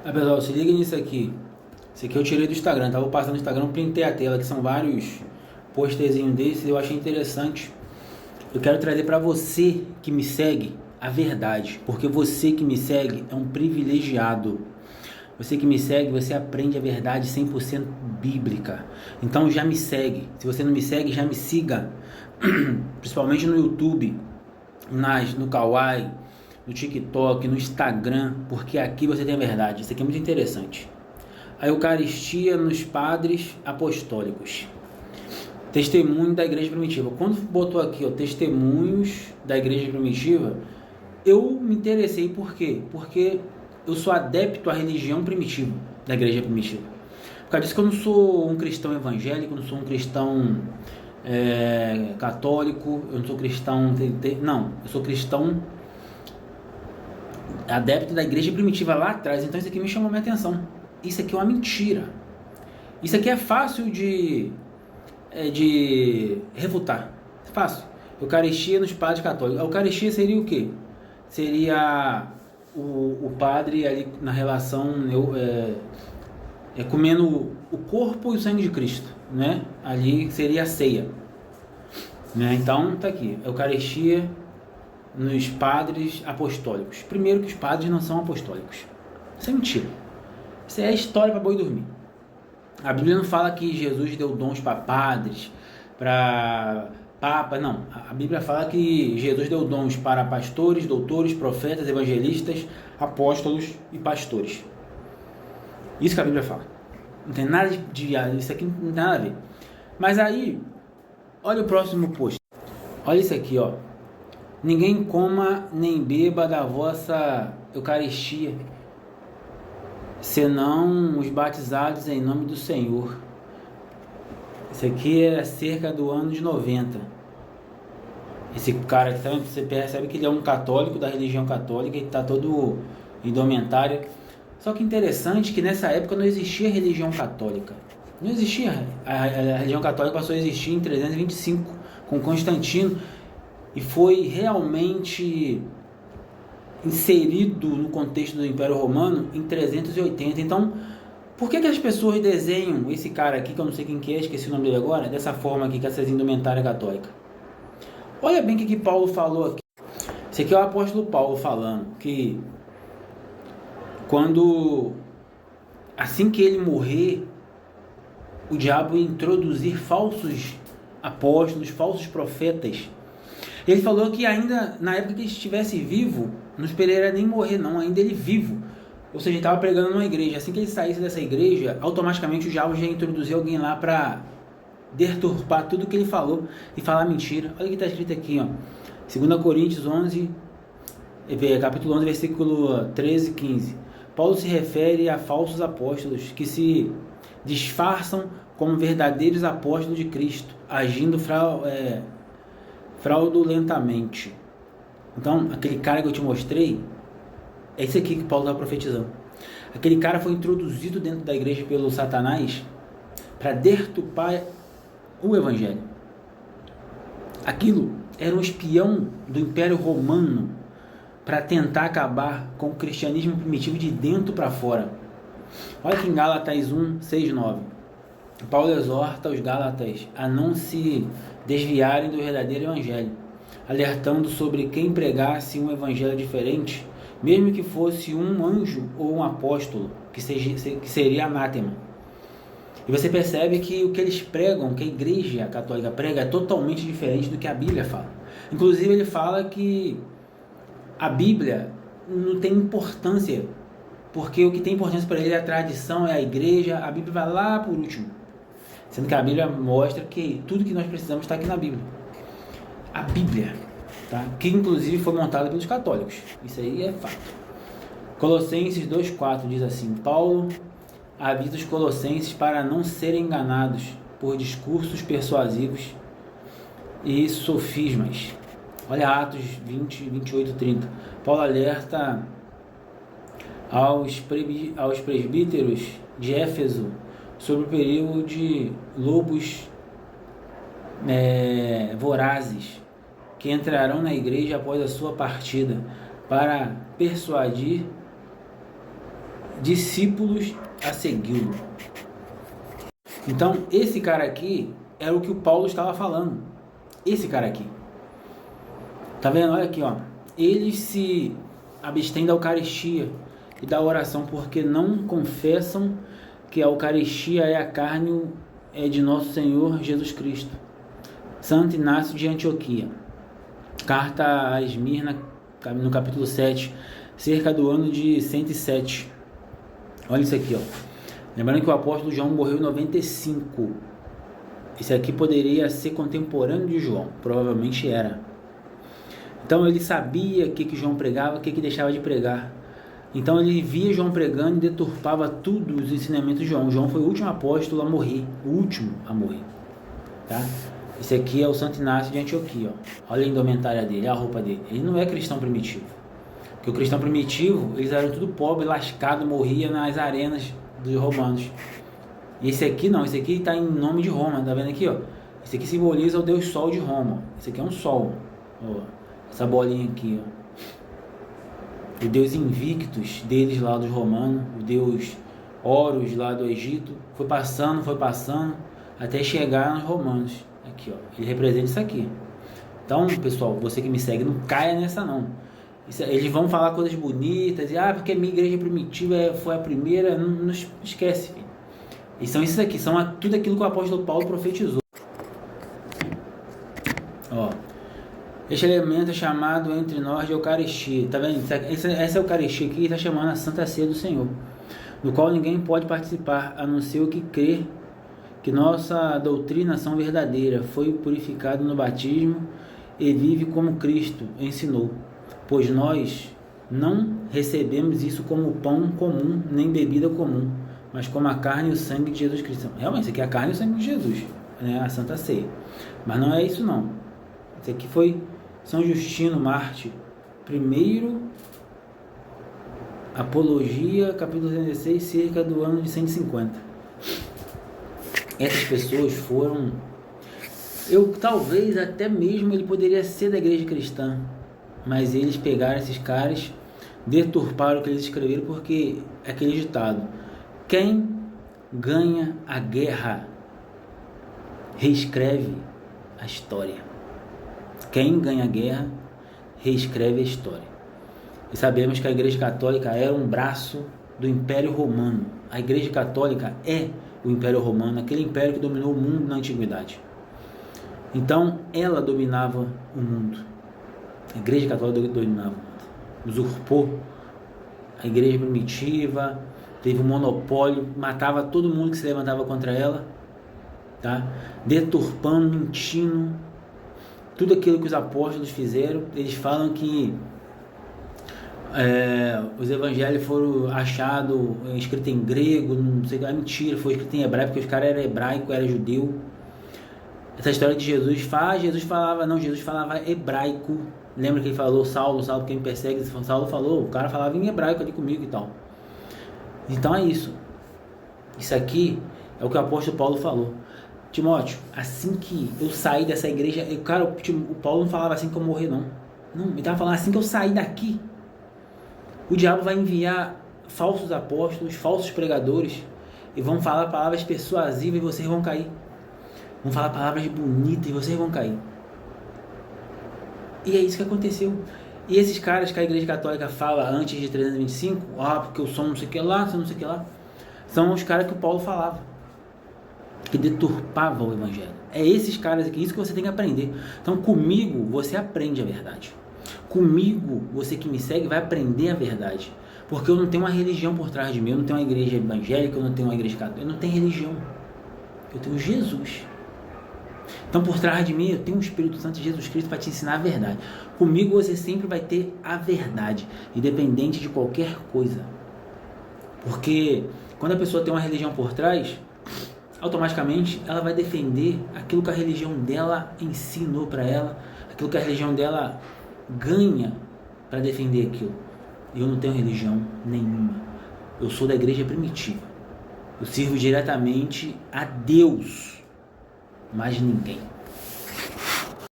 Ah, pessoal, se liga nisso aqui. Isso aqui eu tirei do Instagram, tava passando no Instagram, printei a tela, que são vários posterzinhos desses, eu achei interessante. Eu quero trazer para você que me segue a verdade, porque você que me segue é um privilegiado. Você que me segue, você aprende a verdade 100% bíblica. Então já me segue. Se você não me segue, já me siga. Principalmente no YouTube, no Kawaii, no TikTok, no Instagram, porque aqui você tem a verdade. Isso aqui é muito interessante. A Eucaristia nos padres apostólicos. Testemunho da igreja primitiva. Quando botou aqui, ó, testemunhos da igreja primitiva, eu me interessei por quê? Porque eu sou adepto à religião primitiva, da igreja primitiva. Por causa disso que eu não sou um cristão evangélico, não sou um cristão católico, eu não sou cristão... Não, eu sou cristão adepto da igreja primitiva lá atrás. Então isso aqui me chamou minha atenção. Isso aqui é uma mentira. Isso aqui é fácil de refutar. Fácil. Eucaristia nos padres católicos. A Eucaristia seria o quê? Seria o padre ali na relação comendo o corpo e o sangue de Cristo, né? Ali seria a ceia, né? Então tá aqui, Eucaristia nos padres apostólicos. Primeiro que os padres não são apostólicos. Isso é mentira. Isso é história para boi dormir. A Bíblia não fala que Jesus deu dons para padres, para papa, não. A Bíblia fala que Jesus deu dons para pastores, doutores, profetas, evangelistas, apóstolos e pastores. Isso que a Bíblia fala. Não tem nada isso aqui não tem nada a ver. Mas aí, olha o próximo post. Olha isso aqui, ó. Ninguém coma nem beba da vossa Eucaristia, senão os batizados em nome do Senhor. Isso aqui é cerca do ano de 90. Esse cara aqui, você percebe que ele é um católico, da religião católica, ele está todo indumentário. Só que interessante que nessa época não existia religião católica. Não existia. A religião católica passou a existir em 325, com Constantino, e foi realmente inserido no contexto do Império Romano em 380. Então, por que as pessoas desenham esse cara aqui, que eu não sei quem que é, esqueci o nome dele agora, dessa forma aqui, com essa indumentária católica? Olha bem o que Paulo falou aqui. Esse aqui é o apóstolo Paulo falando que assim que ele morrer, o diabo ia introduzir falsos apóstolos, falsos profetas. Ele falou que ainda na época que ele estivesse vivo, não esperaria nem morrer não, ainda ele vivo. Ou seja, ele estava pregando numa igreja. Assim que ele saísse dessa igreja, automaticamente o diabo já ia introduzir alguém lá para deturpar tudo que ele falou e falar mentira. Olha o que está escrito aqui, ó. 2 Coríntios 11, capítulo 11, versículo 13 e 15. Paulo se refere a falsos apóstolos que se disfarçam como verdadeiros apóstolos de Cristo, agindo fraudulentamente. Então, aquele cara que eu te mostrei, é esse aqui que Paulo está profetizando. Aquele cara foi introduzido dentro da igreja pelo Satanás para deturpar o evangelho. Aquilo era um espião do Império Romano para tentar acabar com o cristianismo primitivo de dentro para fora. Olha aqui em Gálatas 1, 6, 9. Paulo exorta os Gálatas a não se desviarem do verdadeiro evangelho, alertando sobre quem pregasse um evangelho diferente, mesmo que fosse um anjo ou um apóstolo, que seria anátema. E você percebe que o que eles pregam, que a igreja católica prega, é totalmente diferente do que a Bíblia fala. Inclusive ele fala que a Bíblia não tem importância, porque o que tem importância para ele é a tradição, é a igreja. A Bíblia vai lá por último, sendo que a Bíblia mostra que tudo que nós precisamos está aqui na Bíblia. A Bíblia, tá? Que inclusive foi montada pelos católicos, isso aí é fato. Colossenses 2,4 diz assim: Paulo avisa os colossenses para não serem enganados por discursos persuasivos e sofismas. Olha Atos 20, 28, 30. Paulo alerta aos presbíteros de Éfeso sobre o perigo de lobos vorazes que entrarão na igreja após a sua partida para persuadir discípulos a segui-lo. Então, esse cara aqui era o que o Paulo estava falando. Esse cara aqui. Tá vendo? Olha aqui, ó. Eles se abstêm da Eucaristia e da oração porque não confessam que a Eucaristia é a carne de nosso Senhor Jesus Cristo. Santo Inácio de Antioquia. Carta a Esmirna, no capítulo 7, cerca do ano de 107. Olha isso aqui, ó. Lembrando que o apóstolo João morreu em 95. Esse aqui poderia ser contemporâneo de João, provavelmente era. Então ele sabia o que João pregava, o que deixava de pregar. Então ele via João pregando e deturpava tudo os ensinamentos de João. João foi o último apóstolo a morrer, o último a morrer, tá? Esse aqui é o Santo Inácio de Antioquia, ó. Olha a indumentária dele, a roupa dele. Ele não é cristão primitivo, porque o cristão primitivo, eles eram tudo pobre, lascado, morria nas arenas dos romanos. E esse aqui não, esse aqui está em nome de Roma, tá vendo aqui, ó? Esse aqui simboliza o Deus Sol de Roma. Esse aqui é um sol, ó. Essa bolinha aqui, ó. O Deus Invictus deles lá dos romanos, o Deus Horus lá do Egito, foi passando, até chegar nos romanos. Aqui, ó, ele representa isso aqui. Então, pessoal, você que me segue, não caia nessa não. Eles vão falar coisas bonitas, e porque a minha igreja primitiva foi a primeira, não esquece, filho. E são esses aqui, são tudo aquilo que o apóstolo Paulo profetizou. Ó. Este elemento é chamado entre nós de Eucaristia. Tá vendo? Essa Eucaristia aqui está chamando a Santa Ceia do Senhor, do qual ninguém pode participar, a não ser o que crê que nossa doutrinação verdadeira foi purificado no batismo e vive como Cristo ensinou. Pois nós não recebemos isso como pão comum, nem bebida comum, mas como a carne e o sangue de Jesus Cristo. Realmente, isso aqui é a carne e o sangue de Jesus, né? A Santa Ceia. Mas não é isso não. Isso aqui foi São Justino Mártir, primeiro Apologia, capítulo 16, cerca do ano de 150. Essas pessoas foram... talvez até mesmo ele poderia ser da igreja cristã, mas eles pegaram esses caras, deturparam o que eles escreveram, porque é aquele ditado: quem ganha a guerra reescreve a história. Quem ganha a guerra reescreve a história. E sabemos que a Igreja Católica era um braço do Império Romano. A Igreja Católica é o Império Romano, aquele império que dominou o mundo na Antiguidade. Então, ela dominava o mundo. A Igreja Católica dominava o mundo. Usurpou a Igreja primitiva, teve um monopólio, matava todo mundo que se levantava contra ela, tá? Deturpando, mentindo, tudo aquilo que os apóstolos fizeram. Eles falam que os evangelhos foram achados escritos em grego, não sei o que, é mentira, foi escrito em hebraico, porque os caras eram hebraico, era judeu. Essa história de Jesus falava hebraico. Lembra que ele falou: Saulo, quem me persegue? Saulo falou, o cara falava em hebraico ali comigo e tal. Então é isso. Isso aqui é o que o apóstolo Paulo falou: Timóteo, assim que eu saí dessa igreja, o Paulo não falava assim que eu morrer, não. Não, ele estava falando assim que eu saí daqui. O diabo vai enviar falsos apóstolos, falsos pregadores, e vão falar palavras persuasivas e vocês vão cair. Vão falar palavras bonitas e vocês vão cair. E é isso que aconteceu. E esses caras que a Igreja Católica fala antes de 325, porque eu sou não sei o que lá, sou não sei o que lá, são os caras que o Paulo falava, que deturpavam o Evangelho. É esses caras aqui, isso que você tem que aprender. Então comigo você aprende a verdade. Comigo, você que me segue vai aprender a verdade. Porque eu não tenho uma religião por trás de mim, eu não tenho uma igreja evangélica, eu não tenho uma igreja católica, eu não tenho religião. Eu tenho Jesus. Então por trás de mim eu tenho o Espírito Santo de Jesus Cristo para te ensinar a verdade. Comigo você sempre vai ter a verdade, independente de qualquer coisa. Porque quando a pessoa tem uma religião por trás, automaticamente ela vai defender aquilo que a religião dela ensinou para ela, aquilo que a religião dela ganha para defender aquilo. Eu não tenho religião nenhuma. Eu sou da igreja primitiva. Eu sirvo diretamente a Deus, mais ninguém.